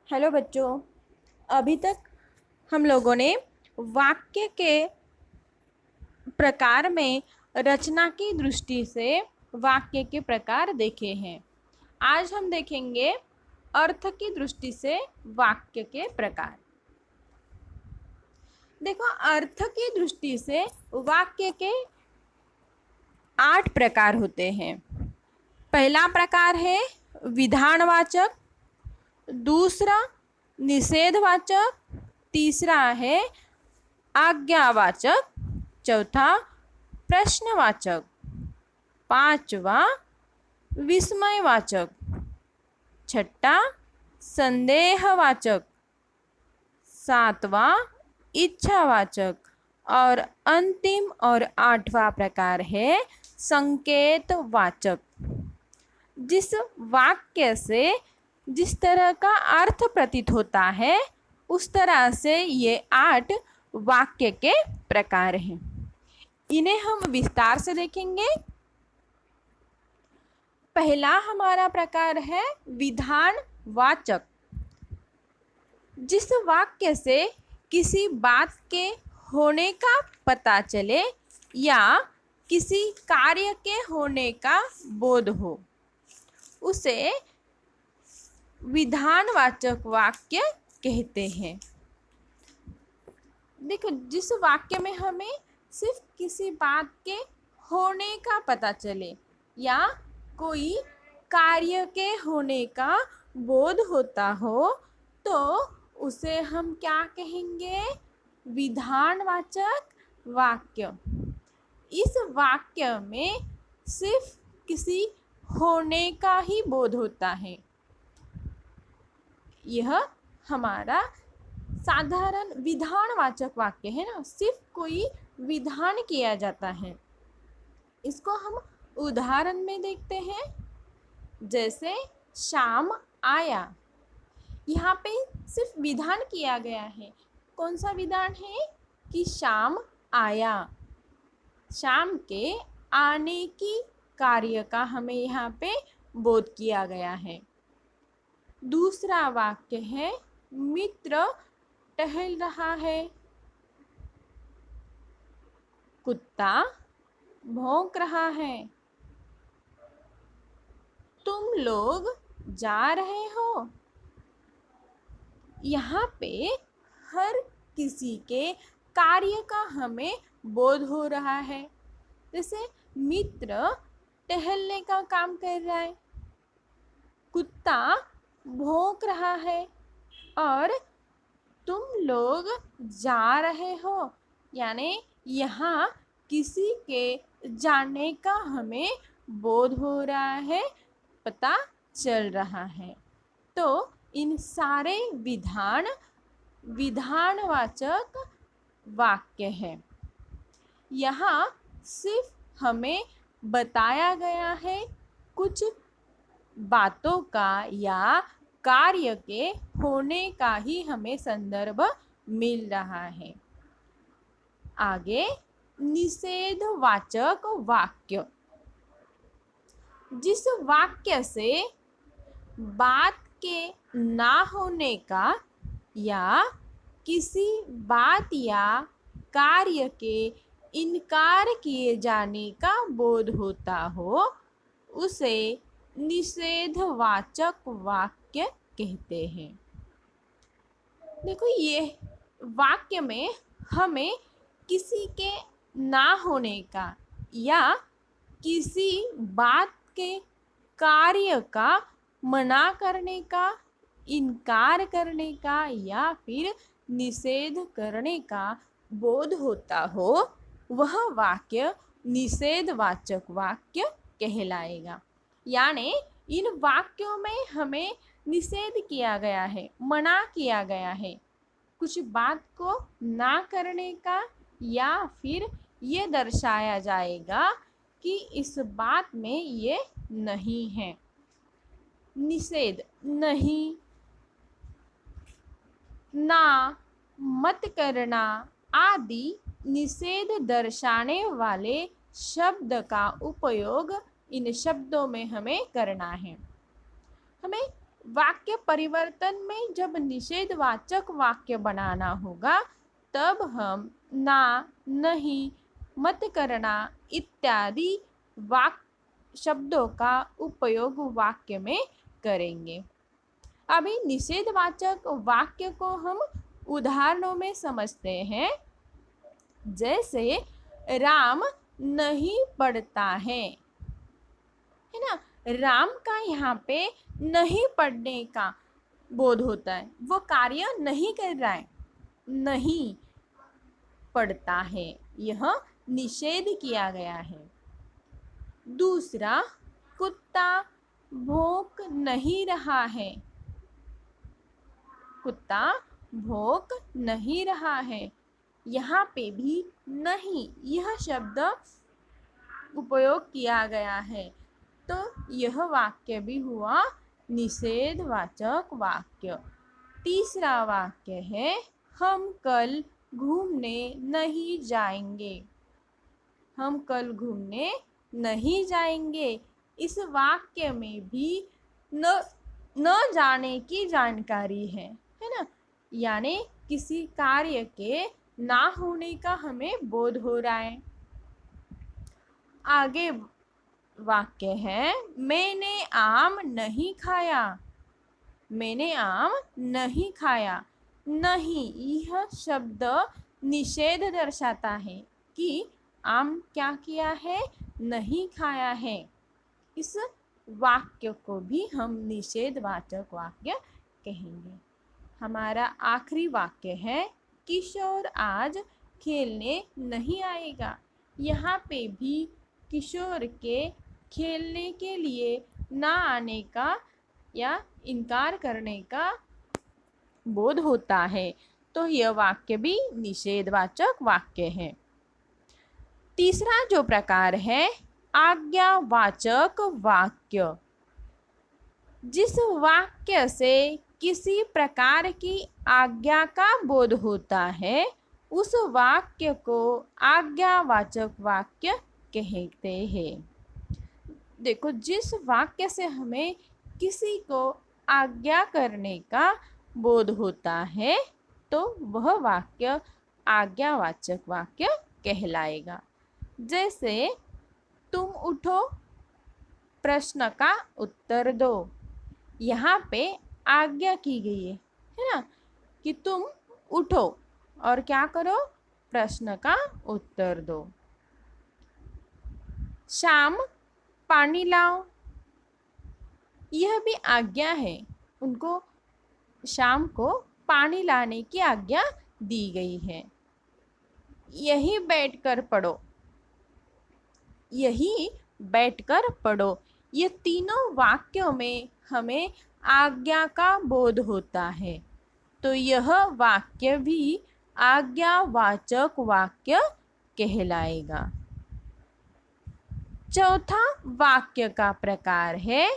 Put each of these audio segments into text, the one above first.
Hello बच्चों। अभी तक हम लोगों ने वाक्य के प्रकार में रचना की दृष्टि से वाक्य के प्रकार देखे हैं। आज हम देखेंगे अर्थ की दृष्टि से वाक्य के प्रकार। देखो, अर्थ की दृष्टि से वाक्य के 8 प्रकार होते हैं। पहला प्रकार है विधानवाचक, दूसरा निषेधवाचक, तीसरा है आज्ञावाचक, चौथा प्रश्नवाचक, पांचवा विस्मयवाचक, छठा संदेहवाचक, सातवां इच्छावाचक और अंतिम और आठवां प्रकार है संकेतवाचक। जिस वाक्य से जिस तरह का अर्थ प्रतीत होता है उस तरह से ये 8 वाक्य के प्रकार हैं। इन्हें हम विस्तार से देखेंगे। पहला हमारा प्रकार है विधानवाचक। जिस वाक्य से किसी बात के होने का पता चले या किसी कार्य के होने का बोध हो उसे विधानवाचक वाक्य कहते हैं। देखो, जिस वाक्य में हमें सिर्फ किसी बात के होने का पता चले या कोई कार्य के होने का बोध होता हो तो उसे हम क्या कहेंगे? विधानवाचक वाक्य। इस वाक्य में सिर्फ किसी होने का ही बोध होता है। यह हमारा साधारण विधानवाचक वाक्य है ना, सिर्फ कोई विधान किया जाता है। इसको हम उदाहरण में देखते हैं। जैसे शाम आया, यहाँ पे सिर्फ विधान किया गया है। कौन सा विधान है? कि शाम आया। शाम के आने की कार्य का हमें यहाँ पे बोध किया गया है। दूसरा वाक्य है मित्र टहल रहा है, कुत्ता भौंक रहा है, तुम लोग जा रहे हो। यहाँ पे हर किसी के कार्य का हमें बोध हो रहा है। जैसे मित्र टहलने का काम कर रहा है, कुत्ता भौंक रहा है और तुम लोग जा रहे हो, यानी यहाँ किसी के जाने का हमें बोध हो रहा है, पता चल रहा है। तो इन सारे विधान विधानवाचक वाक्य है। यहाँ सिर्फ हमें बताया गया है कुछ बातों का या कार्य के होने का ही हमें संदर्भ मिल रहा है। आगे निषेधवाचक वाक्य। जिस वाक्य से बात के ना होने का या किसी बात या कार्य के इनकार किए जाने का बोध होता हो उसे निषेधवाचक वाक्य कहते हैं। देखो, ये वाक्य में हमें किसी के ना होने का या किसी बात के कार्य का मना करने का, इनकार करने का या फिर निषेध करने का बोध होता हो वह वाक्य निषेधवाचक वाक्य कहलाएगा। यानी इन वाक्यों में हमें निषेध किया गया है, मना किया गया है कुछ बात को ना करने का, या फिर ये दर्शाया जाएगा कि इस बात में ये नहीं है। निषेध नहीं, ना, मत करना आदि निषेध दर्शाने वाले शब्द का उपयोग इन शब्दों में हमें करना है। हमें वाक्य परिवर्तन में जब निषेधवाचक वाक्य बनाना होगा तब हम ना, नहीं, मत करना इत्यादि शब्दों का उपयोग वाक्य में करेंगे। अभी निषेधवाचक वाक्य को हम उदाहरणों में समझते हैं। जैसे राम नहीं पढ़ता है ना। राम का यहाँ पे नहीं पढ़ने का बोध होता है, वो कार्य नहीं कर रहा है, नहीं पढ़ता है, यह निषेध किया गया है। दूसरा, कुत्ता भौंक नहीं रहा है, कुत्ता भौंक नहीं रहा है, यहाँ पे भी नहीं यह शब्द उपयोग किया गया है, तो यह वाक्य भी हुआ निषेधवाचक वाक्य। तीसरा वाक्य है हम कल घूमने नहीं जाएंगे, हम कल घूमने नहीं जाएंगे। इस वाक्य में भी न जाने की जानकारी है ना, यानी किसी कार्य के ना होने का हमें बोध हो रहा है। आगे वाक्य है मैंने आम नहीं खाया, मैंने आम नहीं खाया। नहीं यह शब्द निषेध दर्शाता है कि आम क्या किया है, नहीं खाया है। इस वाक्य को भी हम निषेधवाचक वाक्य कहेंगे। हमारा आखिरी वाक्य है किशोर आज खेलने नहीं आएगा। यहाँ पे भी किशोर के खेलने के लिए ना आने का या इनकार करने का बोध होता है, तो यह वाक्य भी निषेधवाचक वाक्य है। तीसरा जो प्रकार है आज्ञावाचक वाक्य। जिस वाक्य से किसी प्रकार की आज्ञा का बोध होता है उस वाक्य को आज्ञावाचक वाक्य कहते हैं। देखो, जिस वाक्य से हमें किसी को आज्ञा करने का बोध होता है तो वह वाक्य आज्ञावाचक वाक्य कहलाएगा। जैसे तुम उठो, प्रश्न का उत्तर दो। यहाँ पे आज्ञा की गई है ना, कि तुम उठो और क्या करो, प्रश्न का उत्तर दो। शाम पानी लाओ, यह भी आज्ञा है, उनको शाम को पानी लाने की आज्ञा दी गई है। यही बैठकर पढ़ो, यही बैठकर पढ़ो। ये तीनों वाक्यों में हमें आज्ञा का बोध होता है, तो यह वाक्य भी आज्ञावाचक वाक्य कहलाएगा। चौथा वाक्य का प्रकार है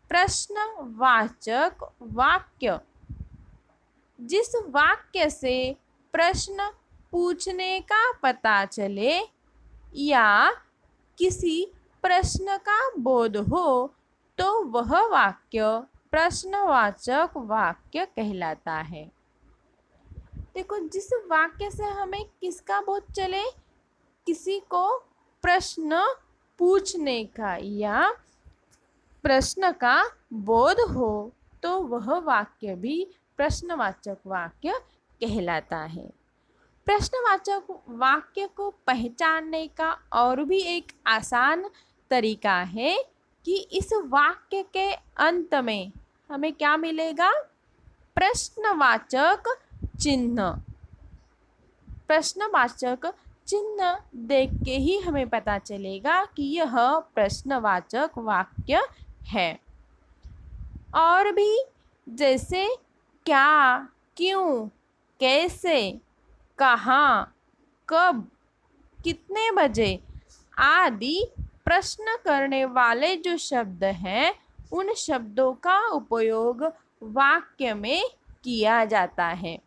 प्रश्नवाचक वाक्य। जिस वाक्य से प्रश्न पूछने का पता चले या किसी प्रश्न का बोध हो तो वह वाक्य प्रश्नवाचक वाक्य कहलाता है। देखो, जिस वाक्य से हमें किसका बोध चले, किसी को प्रश्न पूछने का या प्रश्न का बोध हो तो वह वाक्य भी प्रश्नवाचक वाक्य कहलाता है। प्रश्नवाचक वाक्य को पहचानने का और भी एक आसान तरीका है कि इस वाक्य के अंत में हमें क्या मिलेगा, प्रश्नवाचक चिन्ह। प्रश्नवाचक चिन्ह देख के ही हमें पता चलेगा कि यह प्रश्नवाचक वाक्य है। और भी जैसे क्या, क्यों, कैसे, कहाँ, कब, कितने बजे आदि प्रश्न करने वाले जो शब्द हैं उन शब्दों का उपयोग वाक्य में किया जाता है।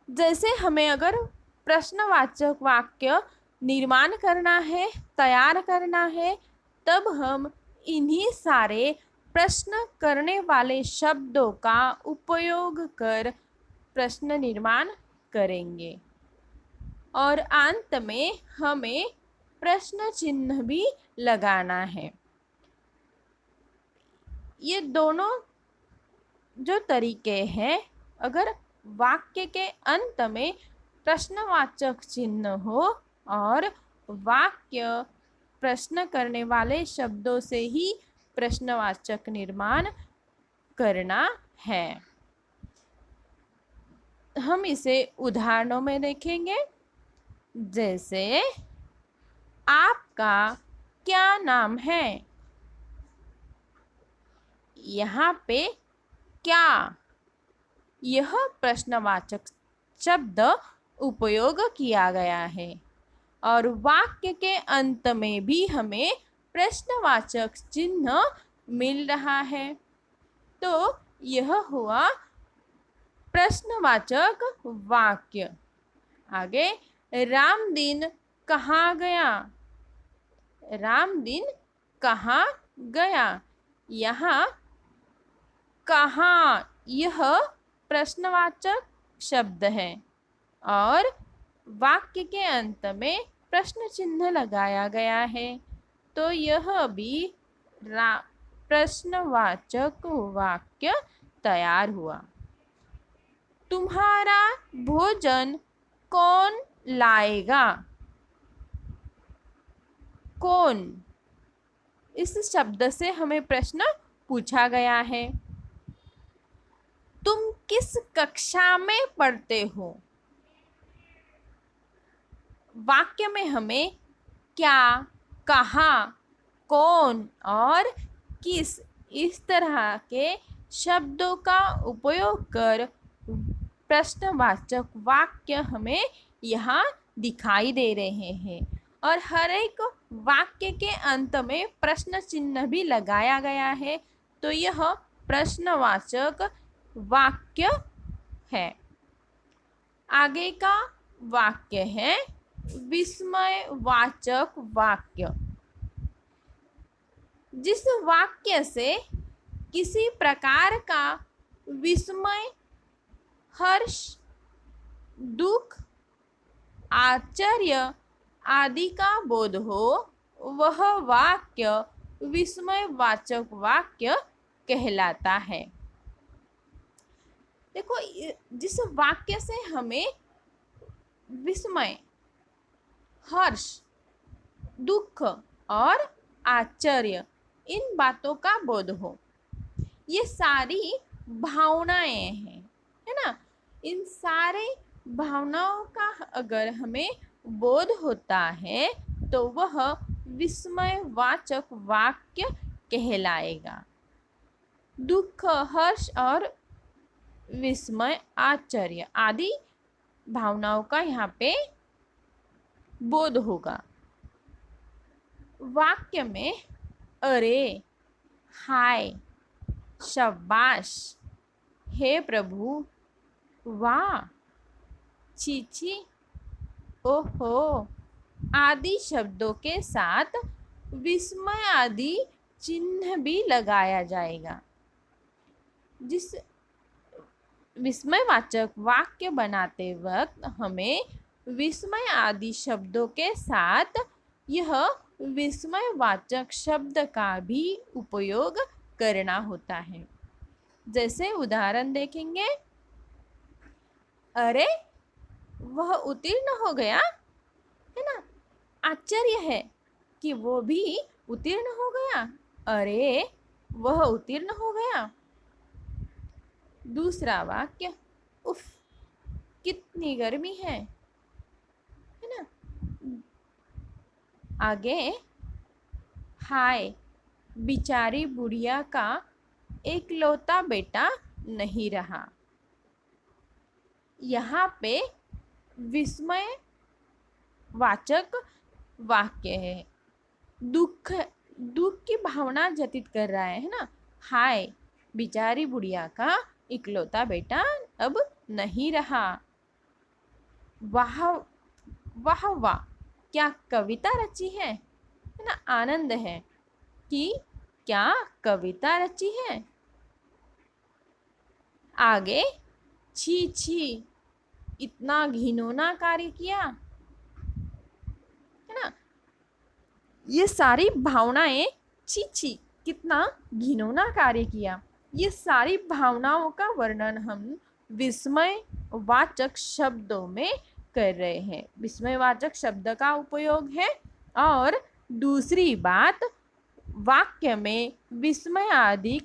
जैसे हमें अगर प्रश्नवाचक वाक्य निर्माण करना है, तैयार करना है, तब हम इन्हीं सारे प्रश्न करने वाले शब्दों का उपयोग कर प्रश्न निर्माण करेंगे और अंत में हमें प्रश्न चिन्ह भी लगाना है। ये दोनों जो तरीके हैं, अगर वाक्य के अंत में प्रश्नवाचक चिन्ह हो और वाक्य प्रश्न करने वाले शब्दों से ही प्रश्नवाचक निर्माण करना है। हम इसे उदाहरणों में देखेंगे। जैसे आपका क्या नाम है? यहाँ पे क्या यह प्रश्नवाचक शब्द उपयोग किया गया है और वाक्य के अंत में भी हमें प्रश्नवाचक चिन्ह मिल रहा है। तो यह हुआ प्रश्नवाचक वाक्य। आगे, रामदीन कहाँ गया? रामदीन कहाँ गया? यहाँ कहाँ यह प्रश्नवाचक शब्द है और वाक्य के अंत में प्रश्न चिन्ह लगाया गया है, तो यह भी प्रश्नवाचक वाक्य तैयार हुआ। तुम्हारा भोजन कौन लाएगा? कौन, इस शब्द से हमें प्रश्न पूछा गया है। तुम किस कक्षा में पढ़ते हो? वाक्य में हमें क्या, कहाँ, कौन और किस, इस तरह के शब्दों का उपयोग कर प्रश्नवाचक वाक्य हमें यहाँ दिखाई दे रहे हैं और हर एक वाक्य के अंत में प्रश्न चिन्ह भी लगाया गया है, तो यह प्रश्नवाचक वाक्य है। आगे का वाक्य है विस्मयवाचक वाक्य। जिस वाक्य से किसी प्रकार का विस्मय, हर्ष, दुख, आश्चर्य आदि का बोध हो, वह वाक्य विस्मयवाचक वाक्य कहलाता है। देखो, जिस वाक्य से हमें विस्मय, हर्ष, दुख और आश्चर्य, इन बातों का बोध हो, ये सारी भावनाएं हैं, है ना। इन सारे भावनाओं का अगर हमें बोध होता है तो वह विस्मयवाचक वाक्य कहलाएगा। दुख, हर्ष और विस्मय, आश्चर्य आदि भावनाओं का यहाँ पे बोध होगा। वाक्य में अरे, हाय, शाबाश, हे प्रभु, वाह, छी, ओहो आदि शब्दों के साथ विस्मय आदि चिन्ह भी लगाया जाएगा। जिस विस्मयवाचक वाक्य बनाते वक्त हमें विस्मय आदि शब्दों के साथ यह विस्मयवाचक शब्द का भी उपयोग करना होता है। जैसे उदाहरण देखेंगे, अरे वह उत्तीर्ण हो गया, है ना। आश्चर्य है कि वो भी उत्तीर्ण हो गया। अरे वह उत्तीर्ण हो गया। दूसरा वाक्य, उफ कितनी गर्मी है ना। आगे, हाय, बिचारी बुढ़िया का एकलौता बेटा नहीं रहा। यहाँ पे विस्मय वाचक वाक्य है, दुख की भावना व्यतीत कर रहा है ना। हाय, बिचारी बुढ़िया का इकलौता बेटा अब नहीं रहा। वाह वाह वाह, क्या कविता रची है ना। आनंद है कि क्या कविता रची है? आगे, छी छी, इतना घिनौना कार्य किया, है ना। ये सारी भावनाएं, छी छी, कितना घिनौना कार्य किया, ये सारी भावनाओं का वर्णन हम विस्मय वाचक शब्दों में कर रहे हैं। विस्मयवाचक शब्द का उपयोग है। और दूसरी बात, वाक्य में विस्मय आदि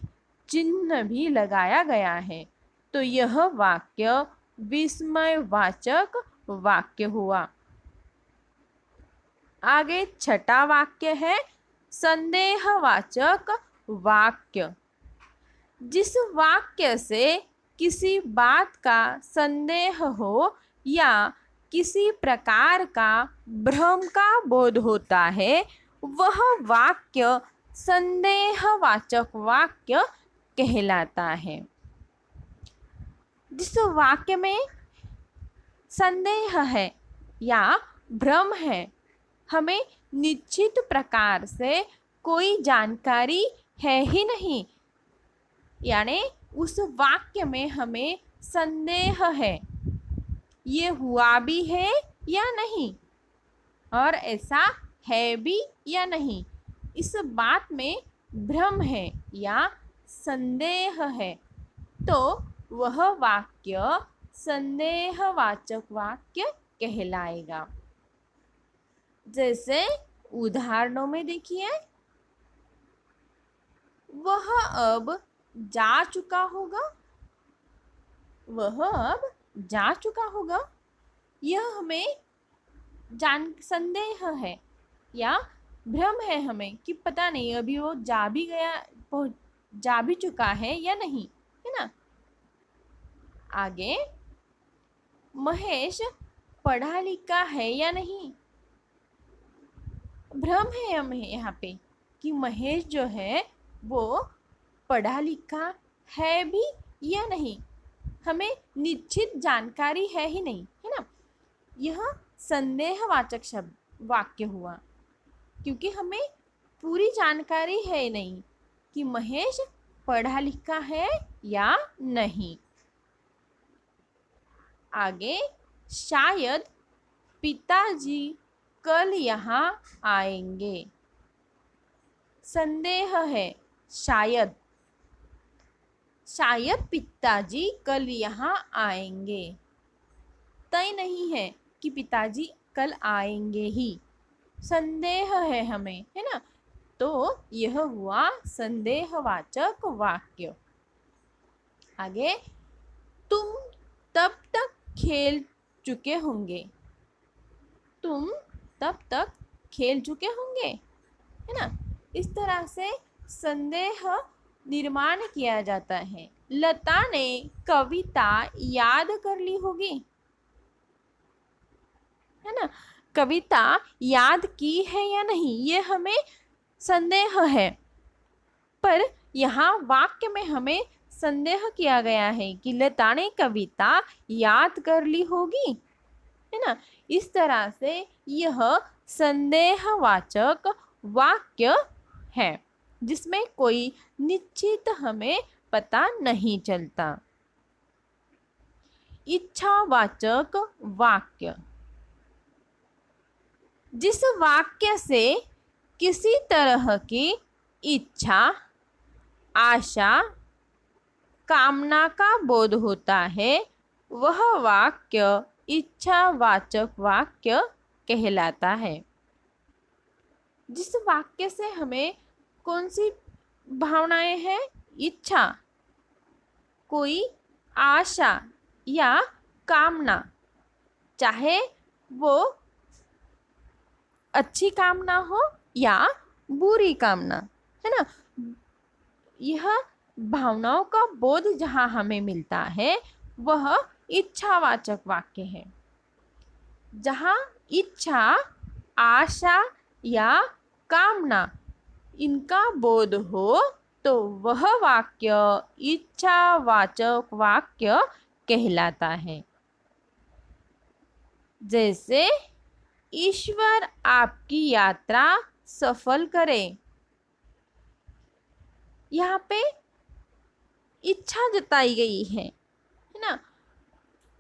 चिन्ह भी लगाया गया है, तो यह वाक्य विस्मयवाचक वाक्य हुआ। आगे छठा वाक्य है संदेहवाचक वाक्य। जिस वाक्य से किसी बात का संदेह हो या किसी प्रकार का भ्रम का बोध होता है, वह वाक्य संदेहवाचक वाक्य कहलाता है। जिस वाक्य में संदेह है या भ्रम है, हमें निश्चित प्रकार से कोई जानकारी है ही नहीं, यानी उस वाक्य में हमें संदेह है, ये हुआ भी है या नहीं, और ऐसा है भी या नहीं, इस बात में भ्रम है या संदेह है, तो वह वाक्य संदेहवाचक वाक्य कहलाएगा। जैसे उदाहरणों में देखिए, वह अब जा चुका होगा, वह अब जा चुका होगा, यह हमें संदेह है या भ्रम है हमें कि पता नहीं अभी वो जा भी चुका है या नहीं, है ना। आगे, महेश पढ़ा लिखा है या नहीं, भ्रम है हमें यहाँ पे कि महेश जो है वो पढ़ा लिखा है भी या नहीं, हमें निश्चित जानकारी है ही नहीं, है ना। यह संदेहवाचक शब्द वाक्य हुआ, क्योंकि हमें पूरी जानकारी है नहीं कि महेश पढ़ा लिखा है या नहीं। आगे, शायद पिताजी कल यहाँ आएंगे। संदेह है, शायद पिताजी कल यहाँ आएंगे, तय नहीं है कि पिताजी कल आएंगे ही, संदेह है हमें, है ना। तो यह हुआ संदेहवाचक वाक्य। आगे, तुम तब तक खेल चुके होंगे, तुम तब तक खेल चुके होंगे, है ना। इस तरह से संदेह निर्माण किया जाता है। लता ने कविता याद कर ली होगी, है ना। कविता याद की है या नहीं, ये हमें संदेह है, पर यहाँ वाक्य में हमें संदेह किया गया है कि लता ने कविता याद कर ली होगी, है ना। इस तरह से यह संदेहवाचक वाक्य है जिसमें कोई निश्चित हमें पता नहीं चलता। इच्छावाचक वाक्य। जिस वाक्य से किसी तरह की इच्छा, आशा, कामना का बोध होता है, वह वाक्य इच्छावाचक वाक्य कहलाता है। जिस वाक्य से हमें कौन सी भावनाएं हैं, इच्छा, कोई आशा या कामना, चाहे वो अच्छी कामना हो या बुरी कामना, है ना। यह भावनाओं का बोध जहाँ हमें मिलता है वह इच्छावाचक वाक्य है। जहाँ इच्छा, आशा या कामना इनका बोध हो तो वह वाक्य इच्छावाचक वाक्य कहलाता है। जैसे, ईश्वर आपकी यात्रा सफल करे, यहाँ पे इच्छा जताई गई है ना,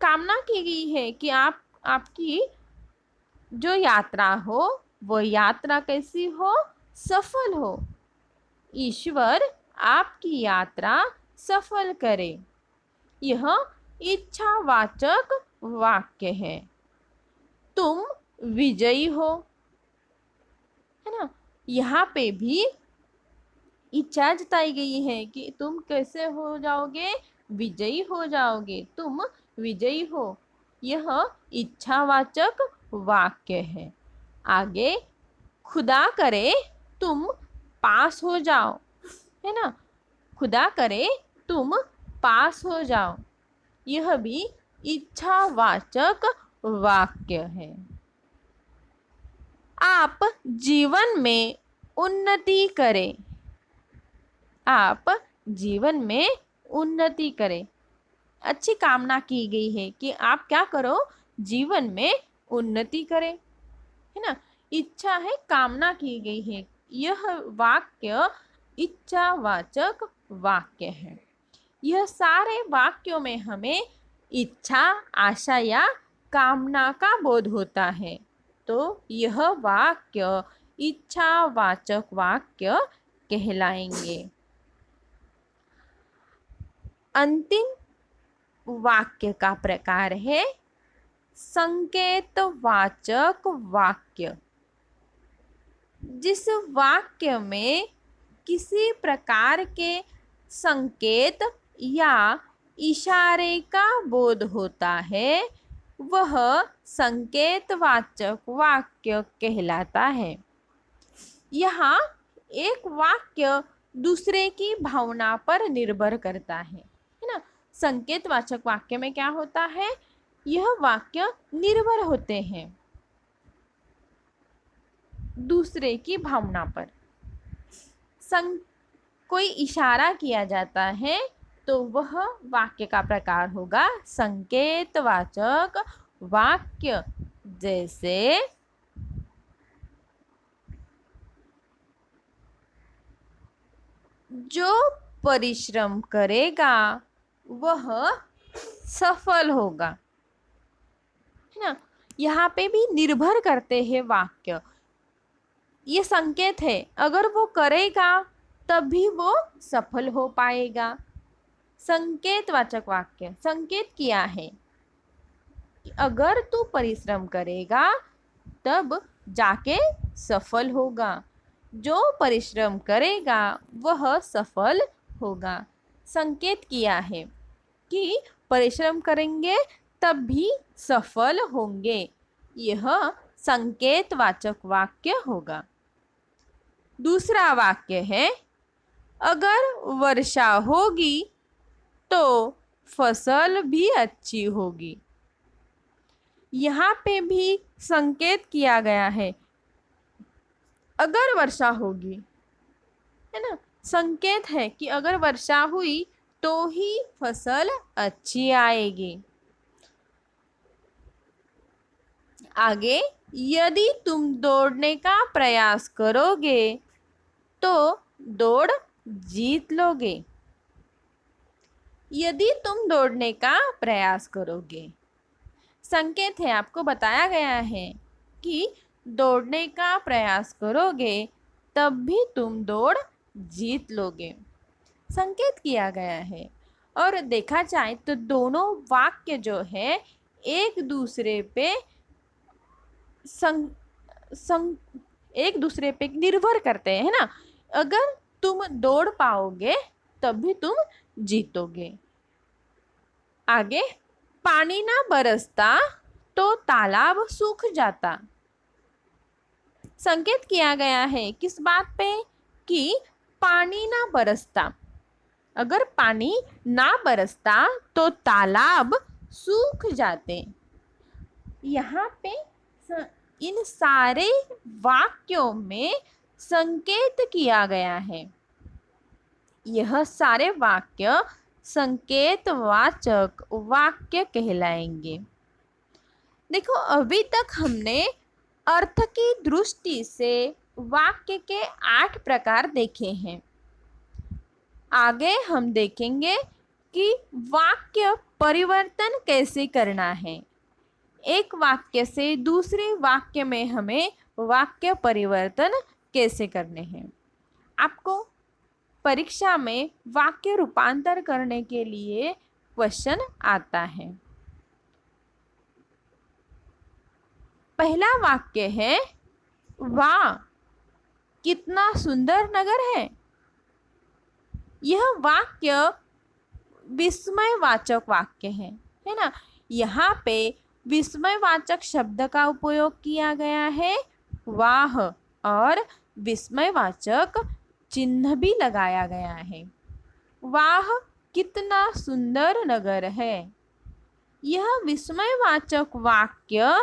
कामना की गई है कि आपकी जो यात्रा हो वो यात्रा कैसी हो, सफल हो। ईश्वर आपकी यात्रा सफल करे। यह इच्छावाचक वाक्य है। तुम विजयी हो, है ना। यहाँ पे भी इच्छा जताई गई है कि तुम कैसे हो जाओगे, विजयी हो जाओगे, तुम विजयी हो। यह इच्छावाचक वाक्य है। आगे, खुदा करे तुम पास हो जाओ, है ना। खुदा करे तुम पास हो जाओ, यह भी इच्छावाचक वाक्य है। आप जीवन में उन्नति करें, आप जीवन में उन्नति करें। अच्छी कामना की गई है कि आप क्या करो, जीवन में उन्नति करें, है ना। इच्छा है, कामना की गई है। यह वाक्य इच्छावाचक वाक्य है। यह सारे वाक्यों में हमें इच्छा, आशा या कामना का बोध होता है, तो यह वाक्य इच्छावाचक वाक्य कहलाएंगे। अंतिम वाक्य का प्रकार है संकेतवाचक वाक्य। जिस वाक्य में किसी प्रकार के संकेत या इशारे का बोध होता है वह संकेतवाचक वाक्य कहलाता है। यहाँ एक वाक्य दूसरे की भावना पर निर्भर करता है ना। संकेतवाचक वाक्य में क्या होता है, यह वाक्य निर्भर होते हैं दूसरे की भावना पर। कोई इशारा किया जाता है तो वह वाक्य का प्रकार होगा संकेतवाचक वाक्य। जैसे जो परिश्रम करेगा वह सफल होगा, है ना। यहाँ पे भी निर्भर करते हैं वाक्य। ये संकेत है, अगर वो करेगा तभी वो सफल हो पाएगा। संकेतवाचक वाक्य, संकेत किया है अगर तू परिश्रम करेगा तब जाके सफल होगा, जो परिश्रम करेगा वह सफल होगा। संकेत किया है कि परिश्रम करेंगे तब भी सफल होंगे, यह संकेतवाचक वाक्य होगा। दूसरा वाक्य है अगर वर्षा होगी तो फसल भी अच्छी होगी। यहाँ पे भी संकेत किया गया है, अगर वर्षा होगी, है ना। संकेत है कि अगर वर्षा हुई तो ही फसल अच्छी आएगी। आगे, यदि तुम दौड़ने का प्रयास करोगे तो दौड़ जीत लोगे। यदि तुम दौड़ने का प्रयास करोगे, संकेत है, आपको बताया गया है कि दौड़ने का प्रयास करोगे तब भी तुम दौड़ जीत लोगे, संकेत किया गया है। और देखा जाए तो दोनों वाक्य जो है एक दूसरे पे एक दूसरे पे निर्भर करते हैं, है ना। अगर तुम दौड़ पाओगे तब भी तुम जीतोगे। आगे, पानी ना बरसता तो तालाब सूख जाता। संकेत किया गया है किस बात पे, कि पानी ना बरसता, अगर पानी ना बरसता तो तालाब सूख जाते। यहाँ पे इन सारे वाक्यों में संकेत किया गया है। यह सारे वाक्य संकेतवाचक वाक्य कहलाएंगे। देखो, अभी तक हमने अर्थ की दृष्टि से वाक्य के 8 प्रकार देखे हैं। आगे हम देखेंगे कि वाक्य परिवर्तन कैसे करना है। एक वाक्य से दूसरे वाक्य में हमें वाक्य परिवर्तन कैसे करने हैं। आपको परीक्षा में वाक्य रूपांतर करने के लिए क्वेश्चन आता है। पहला वाक्य है, वाह कितना सुंदर नगर है। यह वाक्य विस्मयवाचक वाक्य है ना। यहाँ पे विस्मयवाचक शब्द का उपयोग किया गया है, वाह, और विस्मयवाचक चिन्ह भी लगाया गया है। वाह कितना सुंदर नगर है। यह विस्मयवाचक वाक्य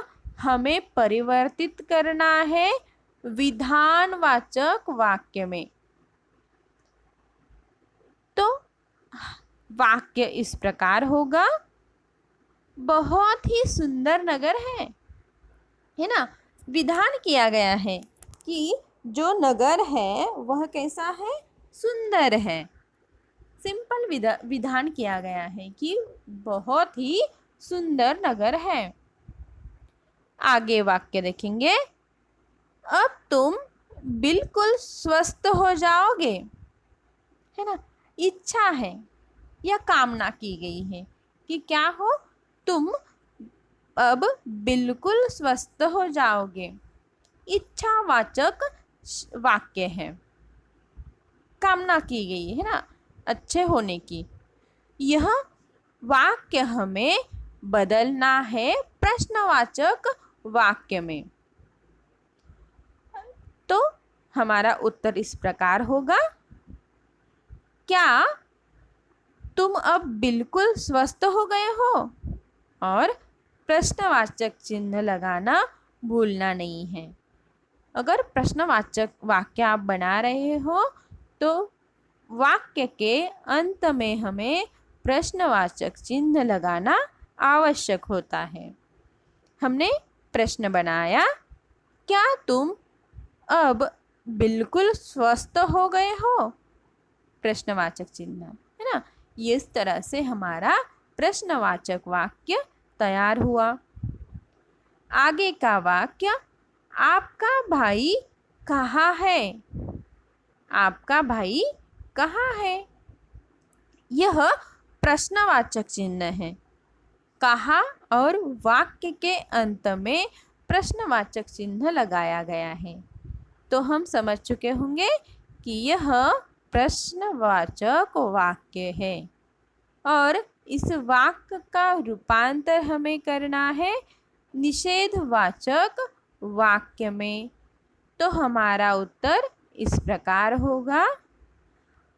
हमें परिवर्तित करना है विधानवाचक वाक्य में। तो वाक्य इस प्रकार होगा, बहुत ही सुंदर नगर है ना। विधान किया गया है कि जो नगर है वह कैसा है, सुंदर है। सिंपल विधान किया गया है कि बहुत ही सुंदर नगर है। आगे वाक्य देखेंगे, अब तुम बिल्कुल स्वस्थ हो जाओगे, है ना। इच्छा है या कामना की गई है कि क्या हो, तुम अब बिल्कुल स्वस्थ हो जाओगे। इच्छावाचक वाक्य है, कामना की गई है ना अच्छे होने की। यह वाक्य हमें बदलना है प्रश्नवाचक वाक्य में। तो हमारा उत्तर इस प्रकार होगा, क्या तुम अब बिल्कुल स्वस्थ हो गए हो, और प्रश्नवाचक चिन्ह लगाना भूलना नहीं है। अगर प्रश्नवाचक वाक्य आप बना रहे हो तो वाक्य के अंत में हमें प्रश्नवाचक चिन्ह लगाना आवश्यक होता है। हमने प्रश्न बनाया, क्या तुम अब बिल्कुल स्वस्थ हो गए हो, प्रश्नवाचक चिन्ह, है ना। इस तरह से हमारा प्रश्नवाचक वाक्य तैयार हुआ। आगे का वाक्य, आपका भाई कहाँ है। आपका भाई कहाँ है, यह प्रश्नवाचक चिन्ह है। कहाँ और वाक्य के अंत में प्रश्नवाचक चिन्ह लगाया गया है। तो हम समझ चुके होंगे कि यह प्रश्नवाचक वाक्य है और इस वाक्य का रूपांतर हमें करना है निषेधवाचक वाक्य में। तो हमारा उत्तर इस प्रकार होगा,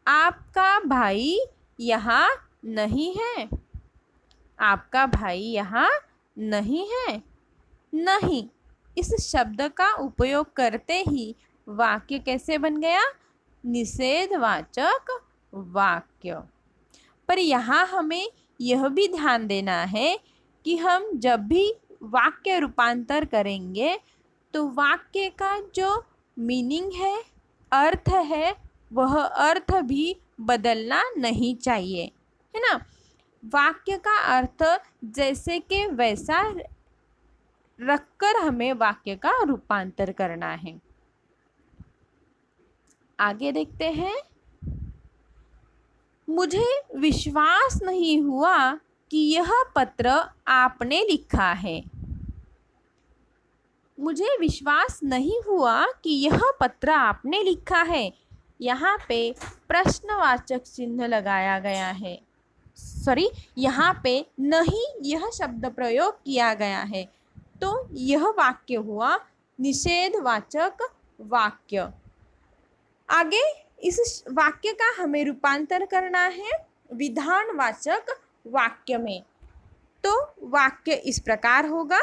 आपका भाई यहाँ नहीं है। आपका भाई यहाँ नहीं है। नहीं इस शब्द का उपयोग करते ही वाक्य कैसे बन गया, निषेधवाचक वाक्य। पर यहाँ हमें यह भी ध्यान देना है कि हम जब भी वाक्य रूपांतर करेंगे तो वाक्य का जो मीनिंग है, अर्थ है, वह अर्थ भी बदलना नहीं चाहिए, है ना। वाक्य का अर्थ जैसे कि वैसा रखकर हमें वाक्य का रूपांतर करना है। आगे देखते हैं, मुझे विश्वास नहीं हुआ कि यह पत्र आपने लिखा है। मुझे विश्वास नहीं हुआ कि यह पत्र आपने लिखा है। यहाँ पे प्रश्नवाचक चिन्ह लगाया गया है, यहाँ पे नहीं यह शब्द प्रयोग किया गया है। तो यह वाक्य हुआ निषेधवाचक वाक्य। आगे इस वाक्य का हमें रूपांतर करना है विधानवाचक वाक्य में। तो वाक्य इस प्रकार होगा,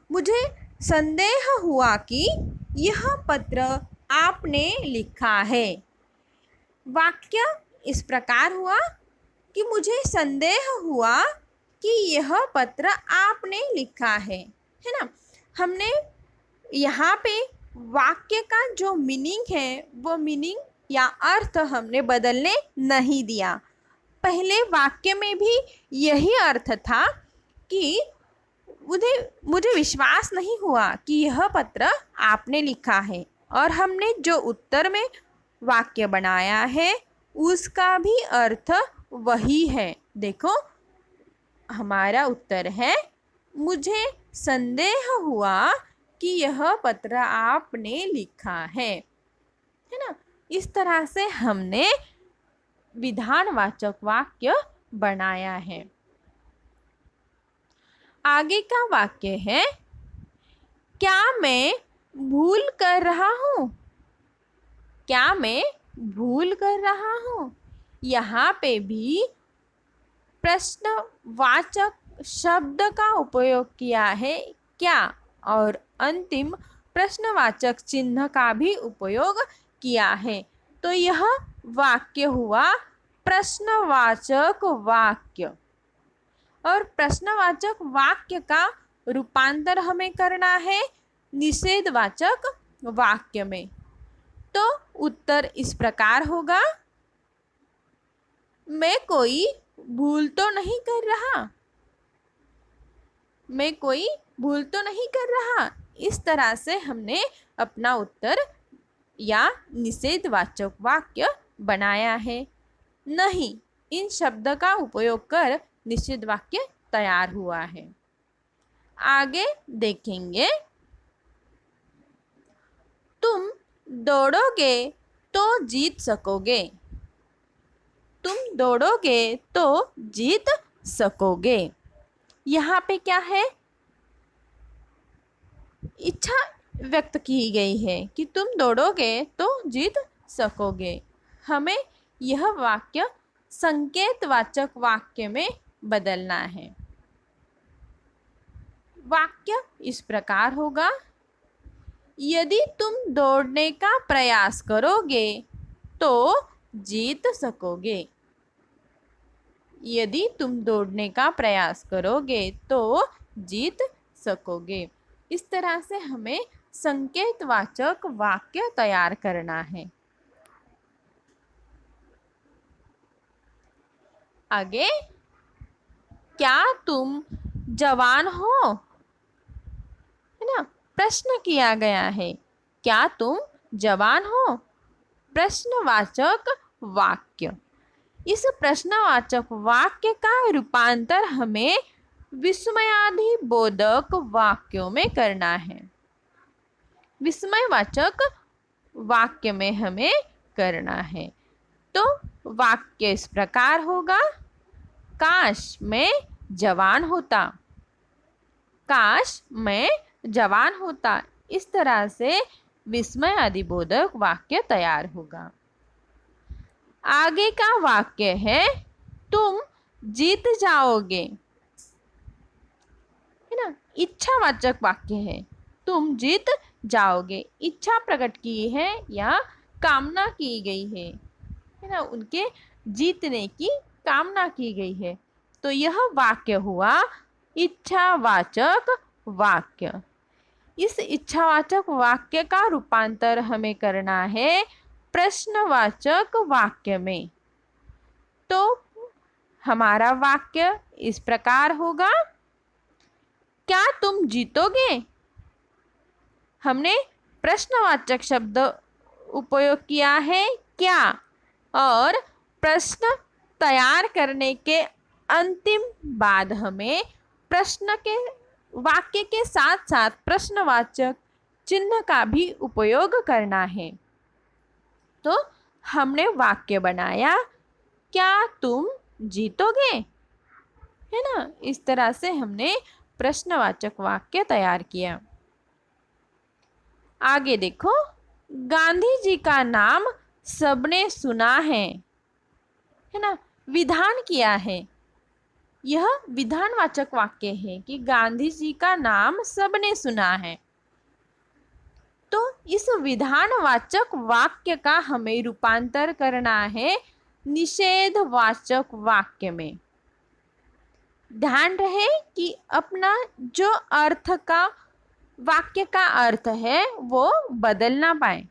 मुझे संदेह हुआ कि यह पत्र आपने लिखा है। वाक्य इस प्रकार हुआ कि मुझे संदेह हुआ कि यह पत्र आपने लिखा है ना। हमने यहाँ पे वाक्य का जो मीनिंग है वो मीनिंग या अर्थ हमने बदलने नहीं दिया। पहले वाक्य में भी यही अर्थ था कि मुझे विश्वास नहीं हुआ कि यह पत्र आपने लिखा है, और हमने जो उत्तर में वाक्य बनाया है उसका भी अर्थ वही है। देखो, हमारा उत्तर है, मुझे संदेह हुआ कि यह पत्र आपने लिखा है ना। इस तरह से हमने विधानवाचक वाक्य बनाया है। आगे का वाक्य है, क्या मैं भूल कर रहा हूँ? क्या मैं भूल कर रहा हूँ? यहाँ पे भी प्रश्नवाचक शब्द का उपयोग किया है क्या, और अंतिम प्रश्नवाचक चिन्ह का भी उपयोग किया है। तो यह वाक्य हुआ प्रश्नवाचक वाक्य। और प्रश्नवाचक वाक्य का रूपांतर हमें करना है निषेधवाचक वाक्य में। तो उत्तर इस प्रकार होगा, मैं कोई भूल तो नहीं कर रहा। मैं कोई भूल तो नहीं कर रहा। इस तरह से हमने अपना उत्तर या निषेधवाचक वाक्य बनाया है। नहीं, इन शब्द का उपयोग कर निषेध वाक्य तैयार हुआ है। आगे देखेंगे, तुम दौड़ोगे तो जीत सकोगे। तुम दौड़ोगे तो जीत सकोगे। यहाँ पे क्या है, इच्छा व्यक्त की गई है कि तुम दौड़ोगे तो जीत सकोगे। हमें यह वाक्य संकेतवाचक वाक्य में बदलना है। वाक्य इस प्रकार होगा, यदि तुम दौड़ने का प्रयास करोगे तो जीत सकोगे। यदि तुम दौड़ने का प्रयास करोगे तो जीत सकोगे। इस तरह से हमें संकेतवाचक वाक्य तैयार करना है। आगे, क्या तुम जवान हो? है ना, प्रश्न किया गया है, क्या तुम जवान हो? प्रश्नवाचक वाक्य। इस प्रश्नवाचक वाक्य का रूपांतर हमें विस्मयादिबोधक वाक्यों में करना है। विस्मयवाचक वाक्य में हमें करना है। तो वाक्य इस प्रकार होगा, काश मैं जवान होता। काश मैं जवान होता। इस तरह से विस्मय आदिबोधक वाक्य तैयार होगा। आगे का वाक्य है, तुम जीत जाओगे। है ना, इच्छावाचक वाक्य है, तुम जीत जाओगे। इच्छा प्रकट की है या कामना की गई है ना, उनके जीतने की कामना की गई है। तो यह वाक्य हुआ इच्छावाचक वाक्य। इस इच्छावाचक वाक्य का रूपांतर हमें करना है प्रश्नवाचक वाक्य में। तो हमारा वाक्य इस प्रकार होगा, क्या तुम जीतोगे? हमने प्रश्नवाचक शब्द उपयोग किया है क्या, और प्रश्न तैयार करने के अंतिम बाद हमें प्रश्न के वाक्य के साथ साथ प्रश्नवाचक चिन्ह का भी उपयोग करना है। तो हमने वाक्य बनाया, क्या तुम जीतोगे? है ना, इस तरह से हमने प्रश्नवाचक वाक्य तैयार किया। आगे देखो, गांधी जी का नाम सबने सुना है ना, विधान किया है। यह विधानवाचक वाक्य है कि गांधी जी का नाम सबने सुना है। तो इस विधानवाचक वाक्य का हमें रूपांतर करना है निषेधवाचक वाक्य में। ध्यान रहे कि अपना जो अर्थ का वाक्य का अर्थ है वो बदल ना पाए।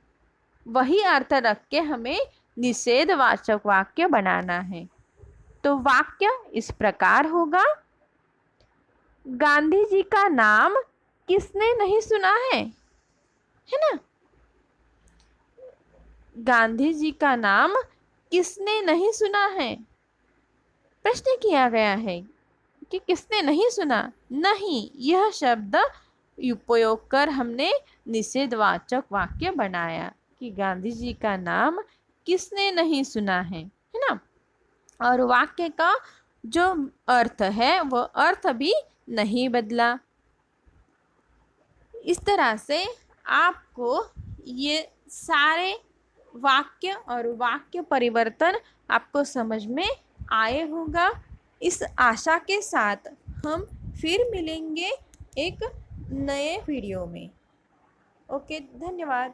वही अर्थ रख के हमें निषेधवाचक वाक्य बनाना है। तो वाक्य इस प्रकार होगा, गांधी जी का नाम किसने नहीं सुना है ना। गांधी जी का नाम किसने नहीं सुना है, प्रश्न किया गया है कि किसने नहीं सुना। नहीं, यह शब्द उपयोग कर हमने निषेधवाचक वाक्य बनाया कि गांधी जी का नाम किसने नहीं सुना है ना। और वाक्य का जो अर्थ है वह अर्थ भी नहीं बदला। इस तरह से आपको ये सारे वाक्य और वाक्य परिवर्तन आपको समझ में आए होगा। इस आशा के साथ हम फिर मिलेंगे एक नए वीडियो में। ओके, धन्यवाद।